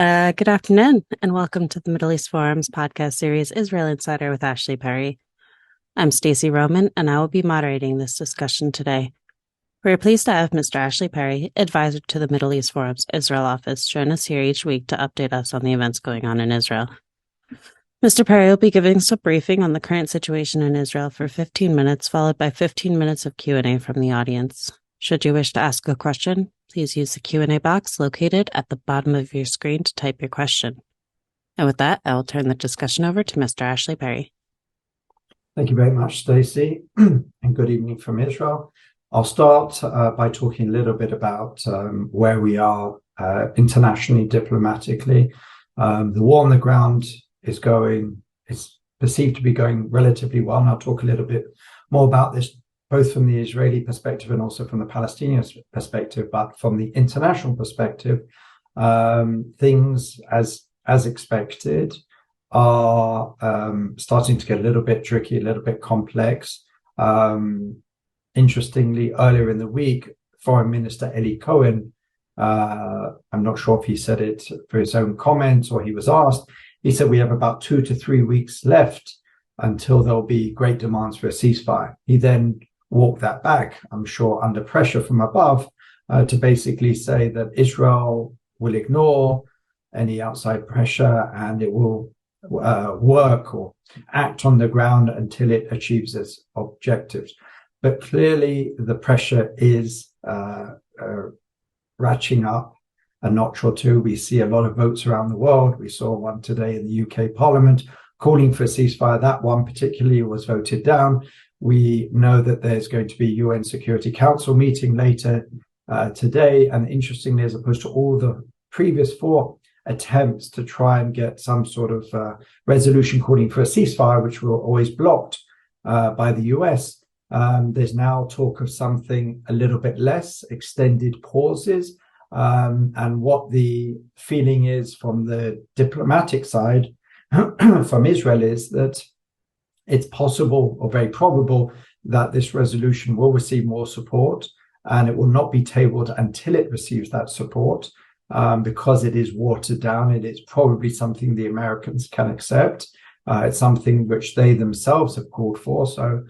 Good afternoon, and welcome to the Middle East Forum's podcast series, Israel Insider with Ashley Perry. I'm Stacey Roman, and I will be moderating this discussion today. We are pleased to have Mr. Ashley Perry, advisor to the Middle East Forum's Israel office, join us here each week to update us on the events going on in Israel. Mr. Perry will be giving us a briefing on the current situation in Israel for 15 minutes, followed by 15 minutes of Q&A from the audience. Should you wish to ask a question, please use the Q&A box located at the bottom of your screen to type your question. And with that, I will turn the discussion over to Mr. Ashley Perry. Thank you very much, Stacey, and good evening from Israel. I'll start by talking a little bit about where we are internationally, diplomatically. The war on the ground is perceived to be going relatively well, and I'll talk a little bit more about this, both from the Israeli perspective and also from the Palestinian perspective. But from the international perspective, things, as expected, are starting to get a little bit tricky, a little bit complex. Interestingly, earlier in the week, Foreign Minister Eli Cohen, I'm not sure if he said it for his own comments or he was asked, he said we have about 2 to 3 weeks left until there'll be great demands for a ceasefire. He then walked that back, I'm sure under pressure from above, to basically say that Israel will ignore any outside pressure and it will work or act on the ground until it achieves its objectives. But clearly the pressure is ratcheting up a notch or two. We see a lot of votes around the world. We saw one today in the UK Parliament calling for a ceasefire. That one particularly was voted down. We know that there's going to be UN Security Council meeting later today. And interestingly, as opposed to all the previous 4 attempts to try and get some sort of resolution calling for a ceasefire, which were always blocked by the US, there's now talk of something a little bit less, extended pauses. And what the feeling is from the diplomatic side from Israel is that it's possible or very probable that this resolution will receive more support and it will not be tabled until it receives that support, because it is watered down. It is probably something the Americans can accept. It's something which they themselves have called for. So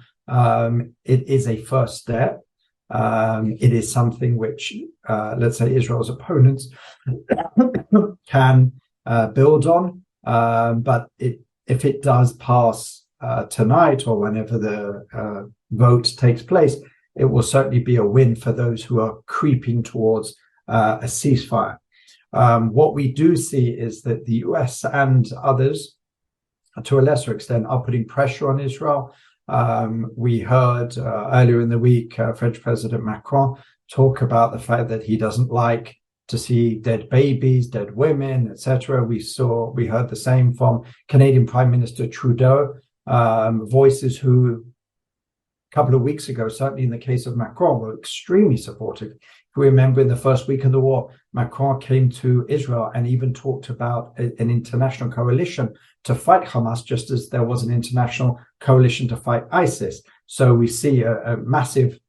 it is a first step. It is something which, let's say, Israel's opponents can build on. But if it does pass tonight or whenever the vote takes place, it will certainly be a win for those who are creeping towards a ceasefire. What we do see is that the US and others, to a lesser extent, are putting pressure on Israel. We heard earlier in the week French President Macron talk about the fact that he doesn't like to see dead babies, dead women, etc. We heard the same from Canadian Prime Minister Trudeau, voices who a couple of weeks ago, certainly in the case of Macron, were extremely supportive. If we remember, in the first week of the war, Macron came to Israel and even talked about an international coalition to fight Hamas, just as there was an international coalition to fight ISIS. So we see a massive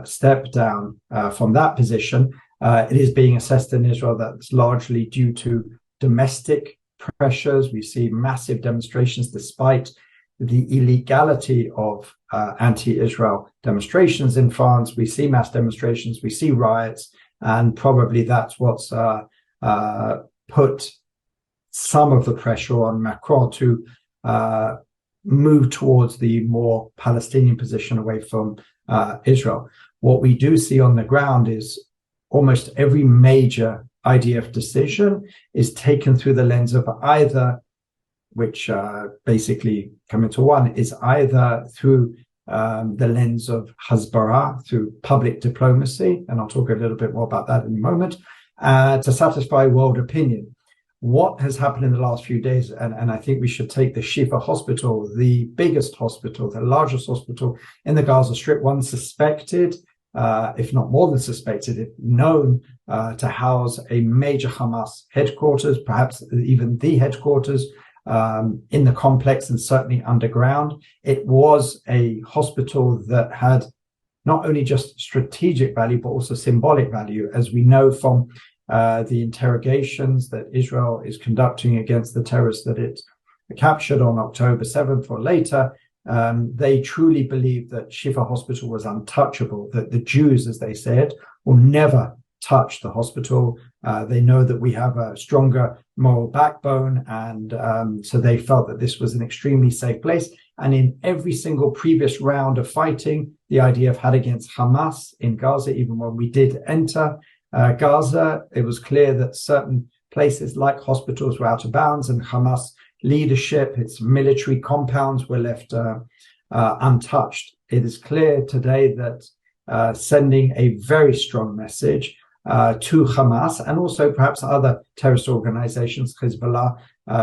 step down from that position. It is being assessed in Israel that's largely due to domestic pressures. We see massive demonstrations despite the illegality of anti-Israel demonstrations in France. We see mass demonstrations, we see riots, and probably that's what's put some of the pressure on Macron to move towards the more Palestinian position away from Israel. What we do see on the ground is almost every major IDF decision is taken through the lens of either, which basically come into one, is either through the lens of Hasbara, through public diplomacy, and I'll talk a little bit more about that in a moment, to satisfy world opinion. What has happened in the last few days, and I think we should take the Shifa hospital, the biggest hospital, the largest hospital in the Gaza Strip, one suspected, if not more than suspected, known to house a major Hamas headquarters, perhaps even the headquarters in the complex and certainly underground. It was a hospital that had not only just strategic value, but also symbolic value. As we know from the interrogations that Israel is conducting against the terrorists that it captured on October 7th or later, they truly believe that Shifa Hospital was untouchable, that the Jews, as they said, will never touch the hospital. They know that we have a stronger moral backbone, and so they felt that this was an extremely safe place. And in every single previous round of fighting, the IDF had against Hamas in Gaza, even when we did enter Gaza, it was clear that certain places like hospitals were out of bounds, and Hamas leadership, its military compounds were left untouched. It is clear today that sending a very strong message to Hamas and also perhaps other terrorist organizations, Hezbollah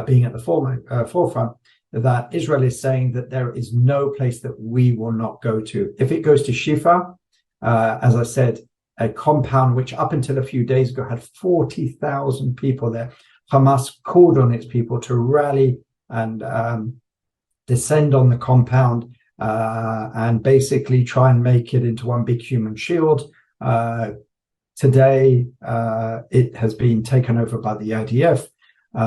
being at the forefront, that Israel is saying that there is no place that we will not go to. If it goes to Shifa, as I said, a compound which up until a few days ago had 40,000 people there, Hamas called on its people to rally and descend on the compound and basically try and make it into one big human shield. Today, it has been taken over by the IDF. The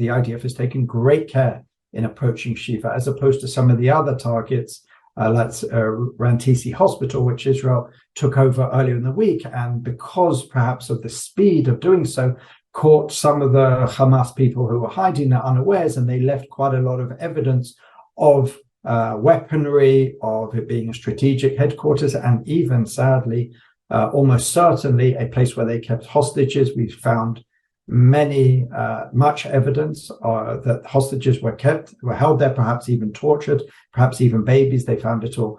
IDF has taken great care in approaching Shifa, as opposed to some of the other targets, like Rantisi Hospital, which Israel took over earlier in the week. And because perhaps of the speed of doing so, caught some of the Hamas people who were hiding there unawares, and they left quite a lot of evidence of weaponry, of it being a strategic headquarters, and even, sadly, almost certainly a place where they kept hostages. We found much evidence that hostages were held there, perhaps even tortured, perhaps even babies. They found it all,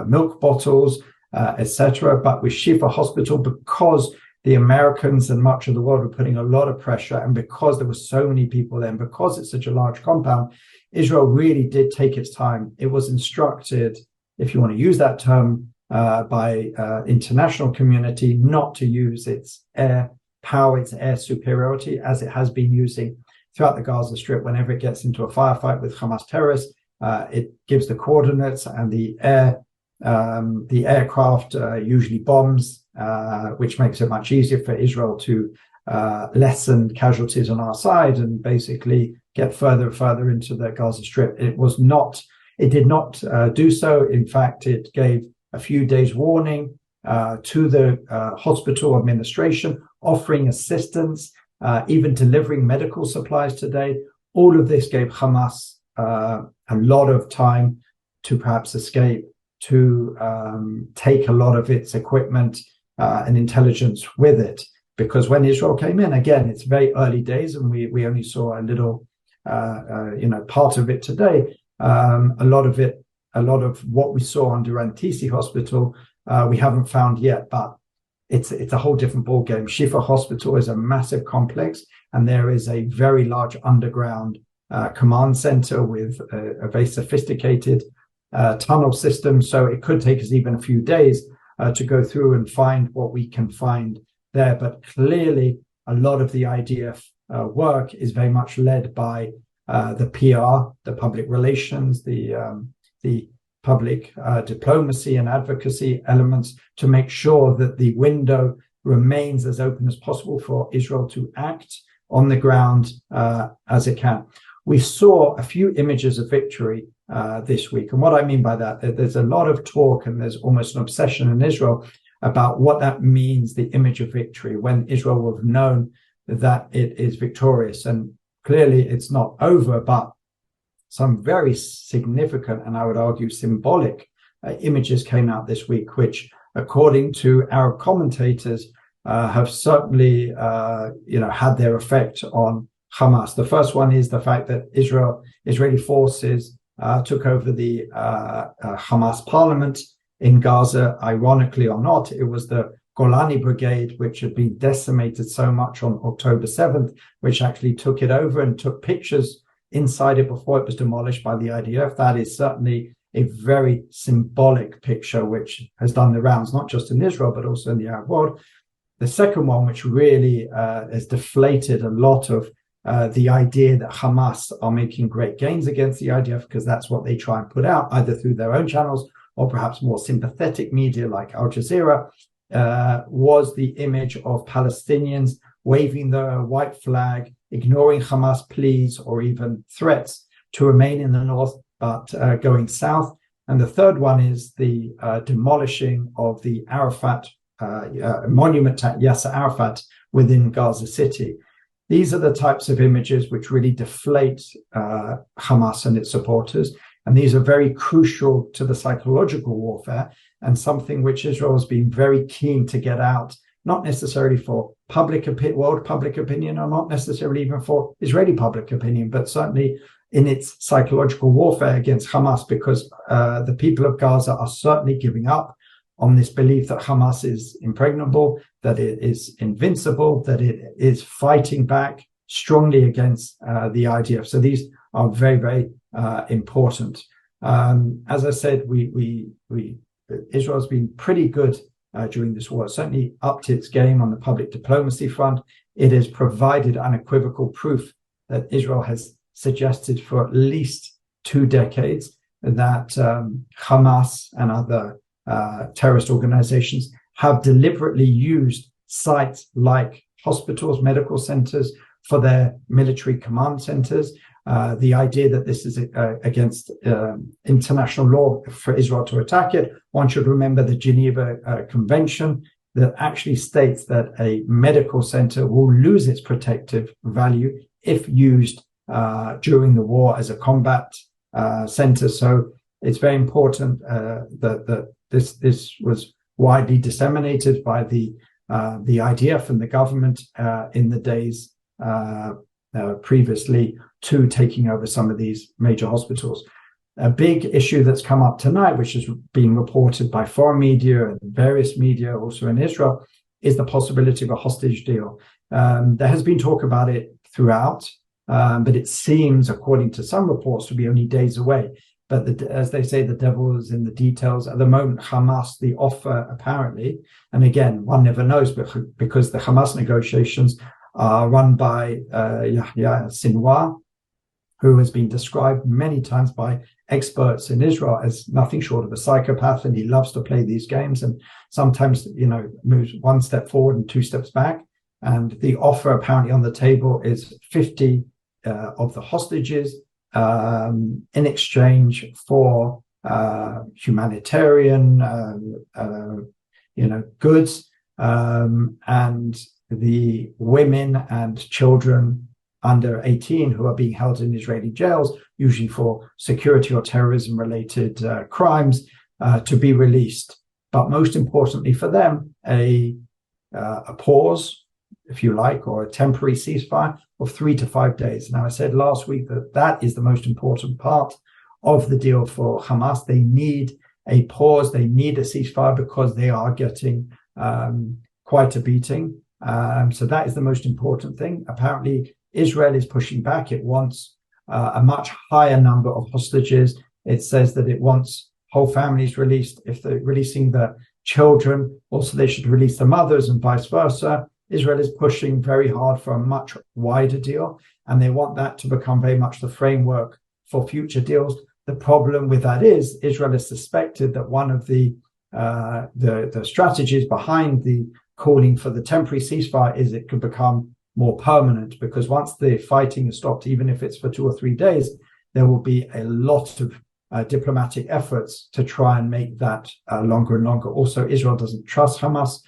milk bottles, etc. But with Shifa Hospital, because the Americans and much of the world were putting a lot of pressure, and because there were so many people there, and because it's such a large compound, Israel really did take its time. It was instructed, if you want to use that term, by international community, not to use its air power, its air superiority, as it has been using throughout the Gaza Strip. Whenever it gets into a firefight with Hamas terrorists, it gives the coordinates, and the aircraft usually bombs, which makes it much easier for Israel to lessen casualties on our side and basically get further and further into the Gaza Strip. It did not do so. In fact, it gave a few days warning to the hospital administration, offering assistance, even delivering medical supplies today. All of this gave Hamas a lot of time to perhaps escape, to take a lot of its equipment and intelligence with it. Because when Israel came in, again, it's very early days, and we only saw a little, part of it today. A lot of what we saw under Rantisi Hospital, we haven't found yet, but it's a whole different ballgame. Shifa Hospital is a massive complex, and there is a very large underground command center with a very sophisticated tunnel system. So it could take us even a few days to go through and find what we can find there. But clearly, a lot of the IDF work is very much led by the PR, the public relations, the public diplomacy and advocacy elements, to make sure that the window remains as open as possible for Israel to act on the ground as it can. We saw a few images of victory this week. And what I mean by that, there's a lot of talk, and there's almost an obsession in Israel about what that means, the image of victory, when Israel will have known that it is victorious. And clearly it's not over, but some very significant, and I would argue symbolic, images came out this week, which, according to Arab commentators, have certainly, had their effect on Hamas. The first one is the fact that Israeli forces took over the Hamas parliament in Gaza. Ironically or not, it was the Golani Brigade, which had been decimated so much on October 7th, which actually took it over and took pictures inside it before it was demolished by the IDF. That is certainly a very symbolic picture, which has done the rounds, not just in Israel, but also in the Arab world. The second one, which really has deflated a lot of the idea that Hamas are making great gains against the IDF, because that's what they try and put out, either through their own channels or perhaps more sympathetic media like Al Jazeera, was the image of Palestinians waving the white flag, ignoring Hamas pleas or even threats to remain in the north, but going south. And the third one is the demolishing of the Arafat monument to Yasser Arafat within Gaza City. These are the types of images which really deflate Hamas and its supporters. And these are very crucial to the psychological warfare, and something which Israel has been very keen to get out, not necessarily for world public opinion, or not necessarily even for Israeli public opinion, but certainly in its psychological warfare against Hamas, because the people of Gaza are certainly giving up on this belief that Hamas is impregnable, that it is invincible, that it is fighting back strongly against the IDF. So these are very, very important. As I said, Israel has been pretty good during this war. It certainly upped its game on the public diplomacy front. It has provided unequivocal proof that Israel has suggested for at least 2 decades that Hamas and other terrorist organizations have deliberately used sites like hospitals, medical centers for their military command centers. The idea that this is against international law for Israel to attack it. One should remember the Geneva Convention that actually states that a medical center will lose its protective value if used during the war as a combat center. So it's very important that this was widely disseminated by the IDF and the government in the days previously to taking over some of these major hospitals. A big issue that's come up tonight, which has been reported by foreign media and various media also in Israel, is the possibility of a hostage deal. There has been talk about it throughout, but it seems, according to some reports, to be only days away. But as they say, the devil is in the details. At the moment, Hamas, the offer apparently, and again, one never knows, but because the Hamas negotiations are run by Yahya Sinwar, who has been described many times by experts in Israel as nothing short of a psychopath, and he loves to play these games and sometimes, moves 1 step forward and 2 steps back. And the offer apparently on the table is 50 of the hostages in exchange for humanitarian, goods, and the women and children under 18 who are being held in Israeli jails, usually for security or terrorism related crimes, to be released. But most importantly for them, a pause, if you like, or a temporary ceasefire of 3 to 5 days. Now, I said last week that is the most important part of the deal for Hamas. They need a pause, they need a ceasefire because they are getting quite a beating. So that is the most important thing. Apparently, Israel is pushing back. It wants a much higher number of hostages. It says that it wants whole families released. If they're releasing the children, also they should release the mothers and vice versa. Israel is pushing very hard for a much wider deal, and they want that to become very much the framework for future deals. The problem with that is Israel has suspected that one of the strategies behind the calling for the temporary ceasefire is it could become more permanent, because once the fighting is stopped, even if it's for 2 or 3 days, there will be a lot of diplomatic efforts to try and make that longer and longer. Also, Israel doesn't trust Hamas.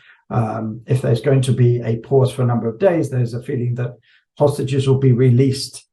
If there's going to be a pause for a number of days, there's a feeling that hostages will be released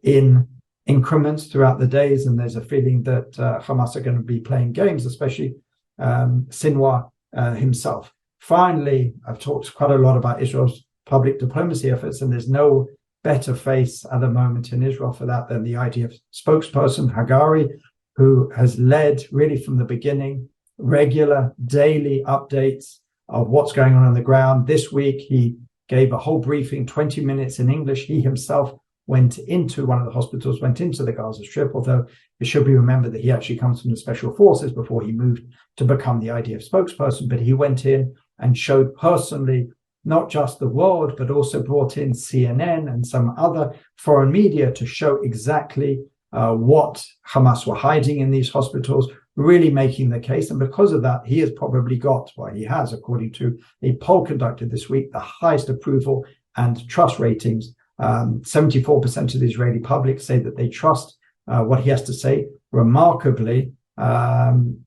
in increments throughout the days, and there's a feeling that Hamas are going to be playing games, especially Sinwar himself. Finally, I've talked quite a lot about Israel's public diplomacy efforts, and there's no better face at the moment in Israel for that than the IDF spokesperson, Hagari, who has led really from the beginning regular daily updates of what's going on the ground. This week, he gave a whole briefing, 20 minutes in English. He himself went into one of the hospitals, went into the Gaza Strip, although it should be remembered that he actually comes from the special forces before he moved to become the IDF spokesperson. But he went in and showed personally not just the world, but also brought in CNN and some other foreign media to show exactly what Hamas were hiding in these hospitals, really making the case. And because of that, he has probably got, well, he has, according to a poll conducted this week, the highest approval and trust ratings. 74% of the Israeli public say that they trust what he has to say. Remarkably, Benjamin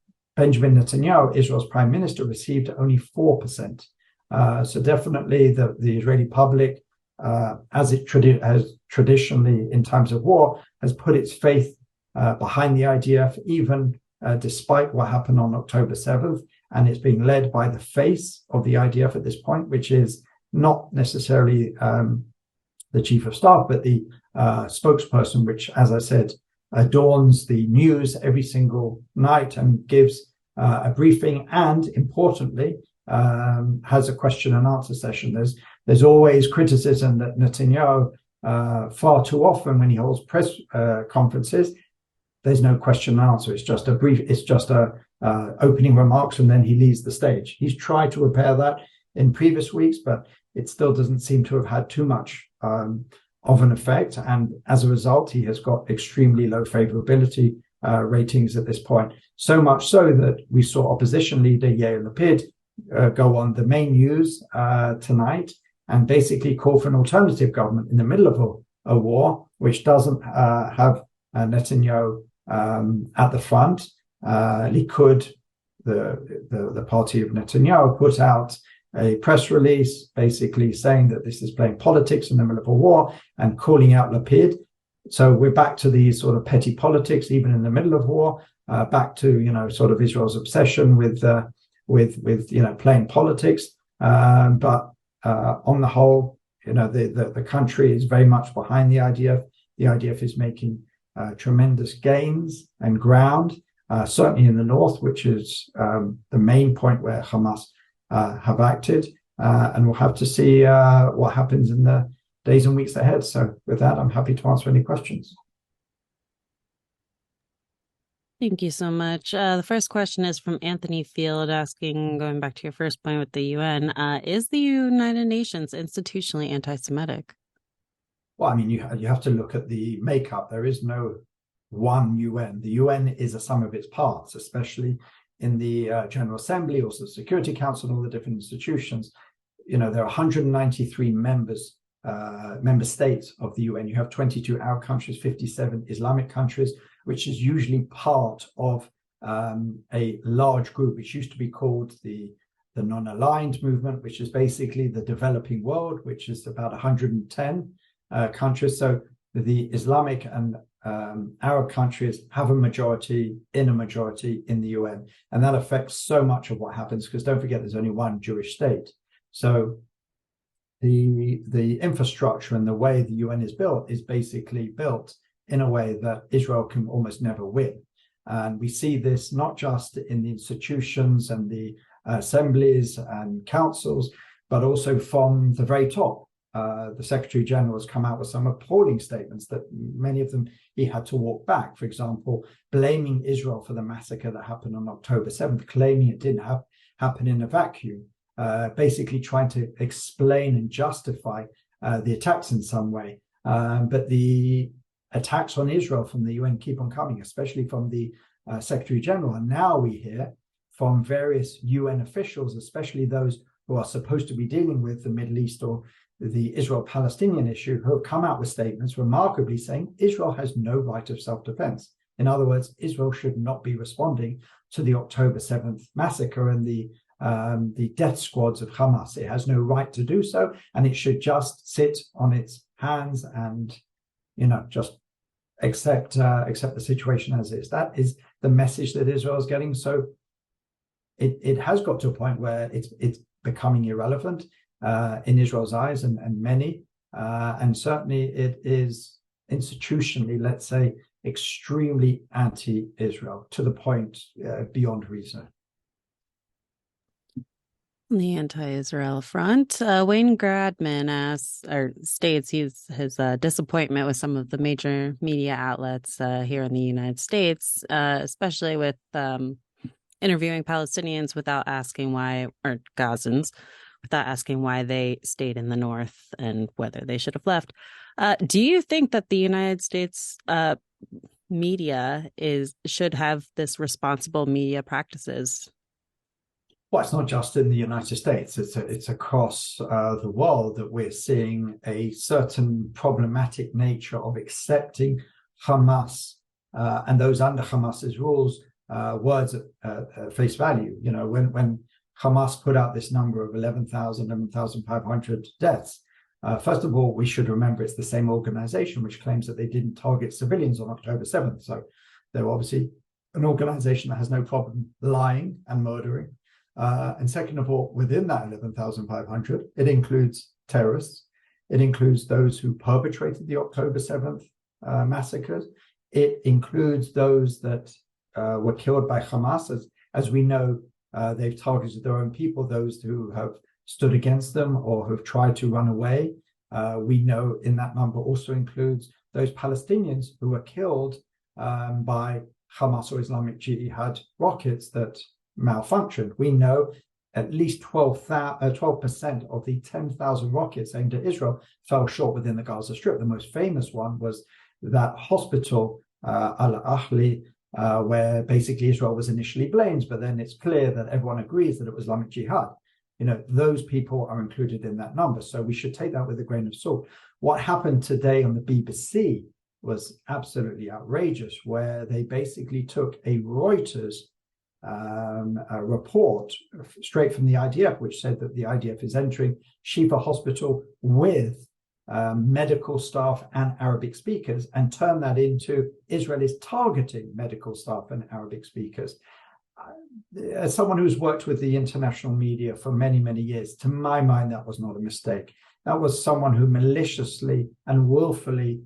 Netanyahu, Israel's prime minister, received only 4%. So definitely the Israeli public, as it has traditionally in times of war, has put its faith behind the IDF, even despite what happened on October 7th. And it's being led by the face of the IDF at this point, which is not necessarily the chief of staff, but the spokesperson, which, as I said, adorns the news every single night and gives a briefing, and importantly, has a question and answer session. There's always criticism that Netanyahu, far too often when he holds press conferences, there's no question and answer. It's just a opening remarks, and then he leaves the stage. He's tried to repair that in previous weeks, but it still doesn't seem to have had too much of an effect. And as a result, he has got extremely low favorability ratings at this point. So much so that we saw opposition leader Yair Lapid go on the main news tonight and basically call for an alternative government in the middle of a war, which doesn't have Netanyahu at the front. Likud, the party of Netanyahu, put out a press release basically saying that this is playing politics in the middle of a war and calling out Lapid. So we're back to these sort of petty politics, even in the middle of war, back to, sort of Israel's obsession with playing politics. But on the whole, the country is very much behind the IDF. The IDF is making tremendous gains and ground, certainly in the north, which is the main point where Hamas have acted. And we'll have to see what happens in the days and weeks ahead. So with that, I'm happy to answer any questions. Thank you so much. The first question is from Anthony Field asking, going back to your first point with the UN, is the United Nations institutionally anti-Semitic? Well, I mean, you have to look at the makeup. There is no one UN. The UN is a sum of its parts, especially in the General Assembly, also the Security Council, and all the different institutions. There are 193 member states of the UN. You have 22 Arab countries, 57 Islamic countries, which is usually part of a large group, which used to be called the non-aligned movement, which is basically the developing world, which is about 110 countries. So the Islamic and Arab countries have a majority in the UN, and that affects so much of what happens, because don't forget there's only one Jewish state. So the infrastructure and the way the UN is built is basically built in a way that Israel can almost never win. And we see this not just in the institutions and the assemblies and councils, but also from the very top. The Secretary General has come out with some appalling statements that many of them he had to walk back. For example, blaming Israel for the massacre that happened on October 7th, claiming it didn't happen in a vacuum, basically trying to explain and justify the attacks in some way. But the attacks on Israel from the UN keep on coming, especially from the Secretary General. And now we hear from various UN officials, especially those who are supposed to be dealing with the Middle East or the Israel-Palestinian issue, who have come out with statements remarkably saying Israel has no right of self-defense. In other words, Israel should not be responding to the October 7th massacre and the death squads of Hamas. It has no right to do so, and it should just sit on its hands and just accept the situation as is. That is the message that Israel is getting. So it has got to a point where it's becoming irrelevant in Israel's eyes and many, and certainly it is institutionally, let's say, extremely anti-Israel to the point beyond reason. On the anti-Israel front, Wayne Gradman states his disappointment with some of the major media outlets here in the United States, especially with interviewing Palestinians without asking why, or Gazans, without asking why they stayed in the north and whether they should have left. Do you think that the United States media is should have this responsible media practices? Well, it's not just in the United States. It's across the world that we're seeing a certain problematic nature of accepting Hamas and those under Hamas's rules words at face value. You know, when Hamas put out this number of 11,500 deaths, first of all, we should remember it's the same organization which claims that they didn't target civilians on October 7th. So they're obviously an organization that has no problem lying and murdering. And second of all, within that 11,500, it includes terrorists. It includes those who perpetrated the October 7th massacres. It includes those that were killed by Hamas. As we know, they've targeted their own people, those who have stood against them or have tried to run away. We know in that number also includes those Palestinians who were killed by Hamas or Islamic Jihad rockets that malfunctioned. We know at least 12% of the 10,000 rockets aimed at Israel fell short within the Gaza Strip. The most famous one was that hospital, Al-Ahli, where basically Israel was initially blamed, but then it's clear that everyone agrees that it was Islamic Jihad. You know, those people are included in that number. So we should take that with a grain of salt. What happened today on the BBC was absolutely outrageous, where they basically took a Reuters a report straight from the IDF, which said that the IDF is entering Shifa Hospital with medical staff and Arabic speakers, and turn that into Israel is targeting medical staff and Arabic speakers. As someone who's worked with the international media for many, many years, to my mind, that was not a mistake. That was someone who maliciously and willfully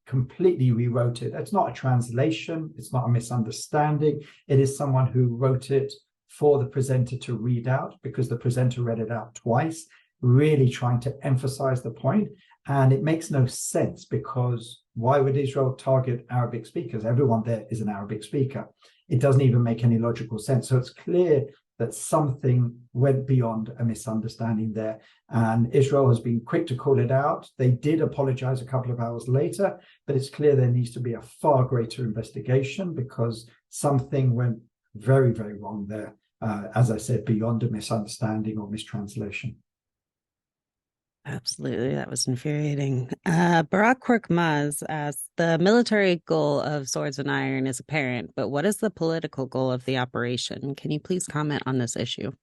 completely rewrote it. It's not a translation. It's not a misunderstanding. It is someone who wrote it for the presenter to read out, because the presenter read it out twice, really trying to emphasize the point. And it makes no sense, because why would Israel target Arabic speakers? Everyone there is an Arabic speaker. It doesn't even make any logical sense. So it's clear that something went beyond a misunderstanding there. And Israel has been quick to call it out. They did apologize a couple of hours later, but it's clear there needs to be a far greater investigation, because something went very, very wrong there. As I said, beyond a misunderstanding or mistranslation. Absolutely. That was infuriating. Barak Korkmaz asks, the military goal of Swords and Iron is apparent, but what is the political goal of the operation? Can you please comment on this issue?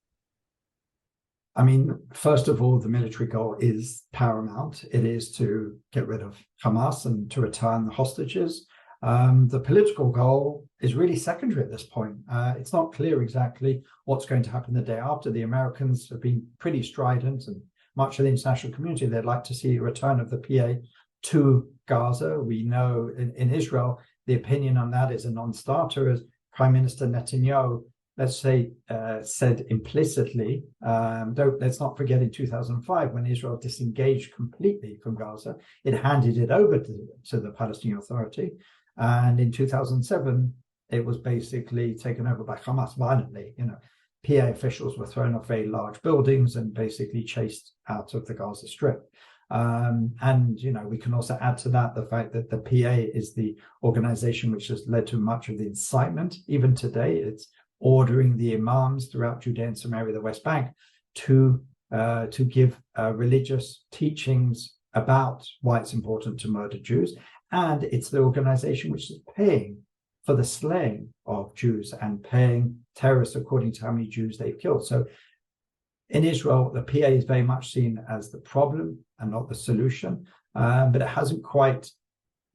I mean, first of all, the military goal is paramount. It is to get rid of Hamas and to return the hostages. The political goal is really secondary at this point. It's not clear exactly what's going to happen the day after. The Americans have been pretty strident, and much of the international community, they'd like to see a return of the PA to Gaza. We know in Israel, the opinion on that is a non-starter, as Prime Minister Netanyahu, let's say, said implicitly. Let's not forget in 2005, when Israel disengaged completely from Gaza, it handed it over to the Palestinian Authority. And in 2007, it was basically taken over by Hamas violently. You know, PA officials were thrown off very large buildings and basically chased out of the Gaza Strip. And, you know, we can also add to that the fact that the PA is the organization which has led to much of the incitement. Even today, it's ordering the imams throughout Judea and Samaria, the West Bank, to give religious teachings about why it's important to murder Jews. And it's the organization which is paying for the slaying of Jews and paying terrorists according to how many Jews they've killed. So in Israel, the PA is very much seen as the problem and not the solution, but it hasn't quite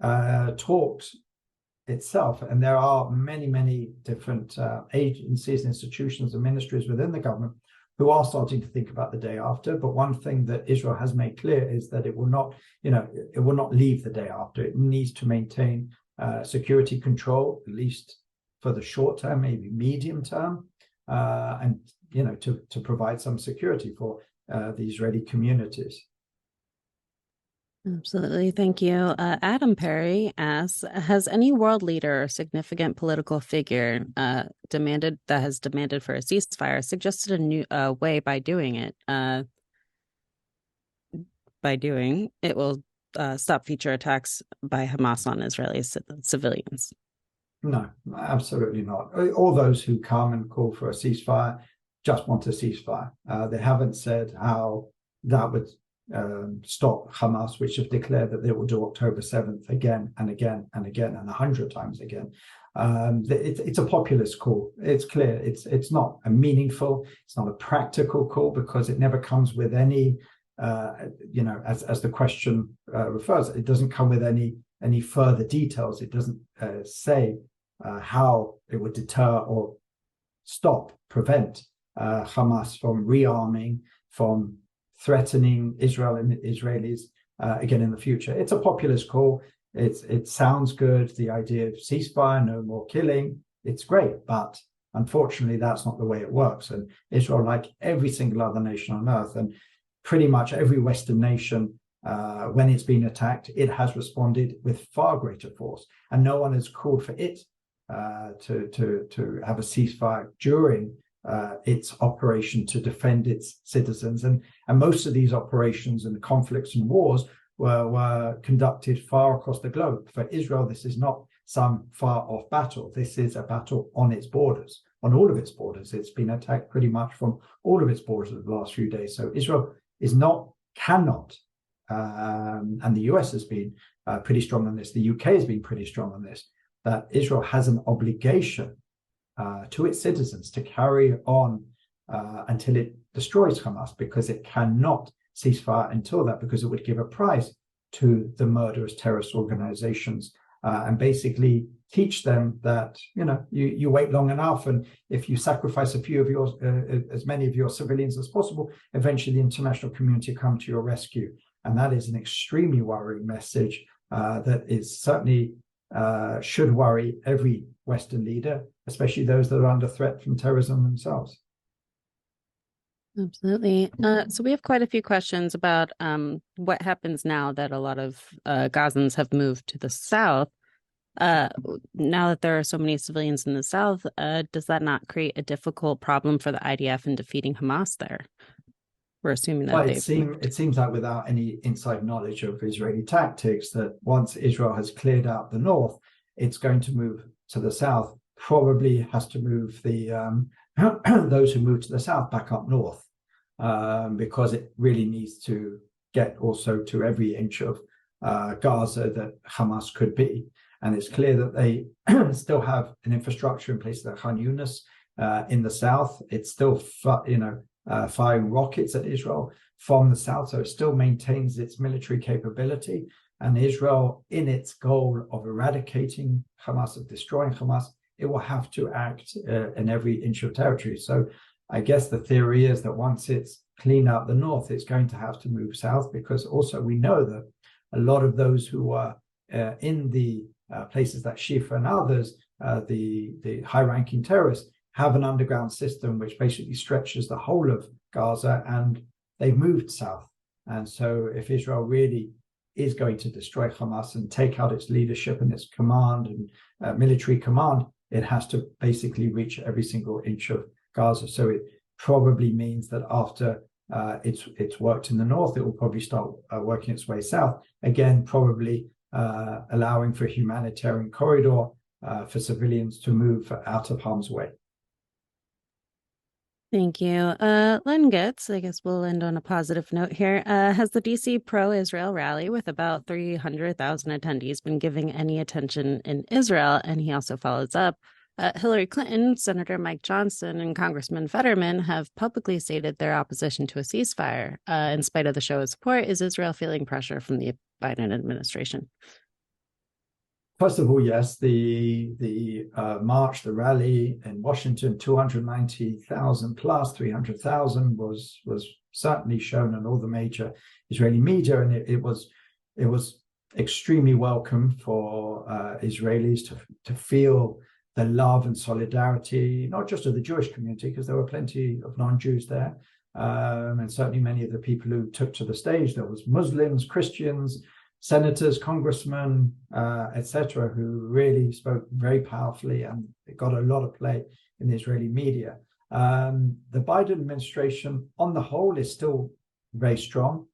talked itself. And there are many, many different agencies, institutions, and ministries within the government who are starting to think about the day after. But one thing that Israel has made clear is that it will not, it will not leave the day after. It needs to maintain security control, at least for the short term, maybe medium term, and to provide some security for the Israeli communities. Absolutely. Thank you. Adam Perry asks, has any world leader or significant political figure demanded for a ceasefire suggested a new way by doing it? By doing it will stop future attacks by Hamas on Israeli civilians. No, absolutely not. All those who come and call for a ceasefire just want a ceasefire. They haven't said how that would stop Hamas, which have declared that they will do October 7th again and again and again and 100 times again. It's a populist call. It's clear. It's not a meaningful, it's not a practical call because it never comes with any, as the question refers, it doesn't come with any further details. It doesn't say how it would deter or prevent Hamas from rearming, from threatening Israel and Israelis again in the future. It's a populist call. It sounds good. The idea of ceasefire, no more killing, it's great. But unfortunately, that's not the way it works. And Israel, like every single other nation on earth, and pretty much every Western nation, when it's been attacked, it has responded with far greater force. And no one has called for it to have a ceasefire during its operation to defend its citizens. And most of these operations and the conflicts and wars were conducted far across the globe. For Israel, this is not some far-off battle. This is a battle on its borders, on all of its borders. It's been attacked pretty much from all of its borders in the last few days. So Israel cannot, and the US has been pretty strong on this, the UK has been pretty strong on this, that Israel has an obligation to its citizens to carry on until it destroys Hamas, because it cannot ceasefire until that, because it would give a prize to the murderous terrorist organizations and basically teach them that, you wait long enough, and if you sacrifice a few of your, as many of your civilians as possible, eventually the international community come to your rescue. And that is an extremely worrying message that is certainly should worry every Western leader, especially those that are under threat from terrorism themselves. Absolutely. So we have quite a few questions about what happens now that a lot of Gazans have moved to the south. Now that there are so many civilians in the south, does that not create a difficult problem for the IDF in defeating Hamas there? We're assuming that it seems like without any inside knowledge of Israeli tactics, that once Israel has cleared out the north, it's going to move to the south. Probably has to move the those who move to the south back up north, because it really needs to get also to every inch of Gaza that Hamas could be. And it's clear that they still have an infrastructure in place at Khan Yunis in the south. It's still, firing rockets at Israel from the south, so it still maintains its military capability. And Israel, in its goal of eradicating Hamas, of destroying Hamas, it will have to act in every inch of territory. So I guess the theory is that once it's cleaned out the north, it's going to have to move south, because also we know that a lot of those who are in the places like Shifa and others, the high-ranking terrorists, have an underground system which basically stretches the whole of Gaza, and they've moved south. And so if Israel really is going to destroy Hamas and take out its leadership and its command and military command, it has to basically reach every single inch of Gaza. So it probably means that after it's worked in the north, it will probably start working its way south. Again, probably allowing for a humanitarian corridor for civilians to move out of harm's way. Thank you. Len Getz, I guess we'll end on a positive note here. Has the DC pro-Israel rally with about 300,000 attendees been giving any attention in Israel? And he also follows up. Hillary Clinton, Senator Mike Johnson, and Congressman Fetterman have publicly stated their opposition to a ceasefire. In spite of the show of support, is Israel feeling pressure from the Biden administration? First of all, yes, the march, the rally in Washington, 290,000 plus 300,000 was certainly shown on all the major Israeli media, and it was extremely welcome for Israelis to feel the love and solidarity, not just of the Jewish community, because there were plenty of non-Jews there, and certainly many of the people who took to the stage, there was Muslims, Christians, senators, congressmen, etc., who really spoke very powerfully, and it got a lot of play in the Israeli media. The Biden administration, on the whole, is still very strong.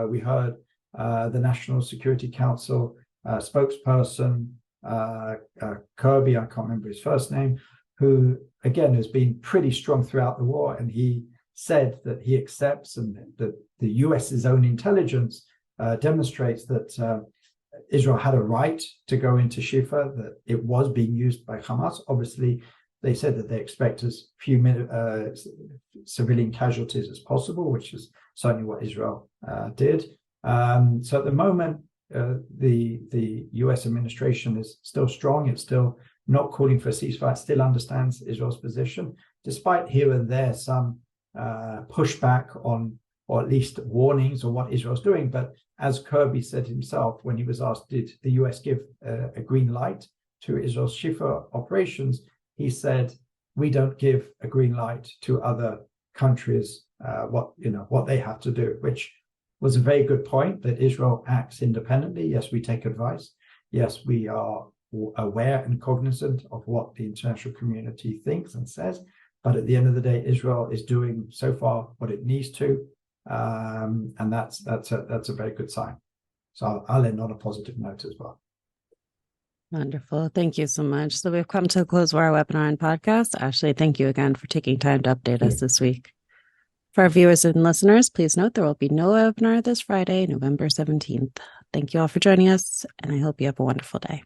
We heard the National Security Council spokesperson, Kirby, I can't remember his first name, who again has been pretty strong throughout the war, and he said that he accepts and that the US's own intelligence demonstrates that Israel had a right to go into Shifa, that it was being used by Hamas. Obviously, they said that they expect as few civilian casualties as possible, which is certainly what Israel did. So at the moment, the US administration is still strong. It's still not calling for a ceasefire. It still understands Israel's position, despite here and there some pushback on, or at least warnings on what Israel's doing. But as Kirby said himself, when he was asked, did the US give a green light to Israel's Shifa operations, he said, we don't give a green light to other countries what they have to do, which was a very good point, that Israel acts independently. Yes, we take advice. Yes, we are aware and cognizant of what the international community thinks and says. But at the end of the day, Israel is doing so far what it needs to, and that's a very good sign. So I'll end on a positive note as well. Wonderful. Thank you so much. So we've come to the close of our webinar and podcast. Ashley, thank you again for taking time to update us this week. For our viewers and listeners, please note there will be no webinar this Friday, November 17th. Thank you all for joining us, and I hope you have a wonderful day.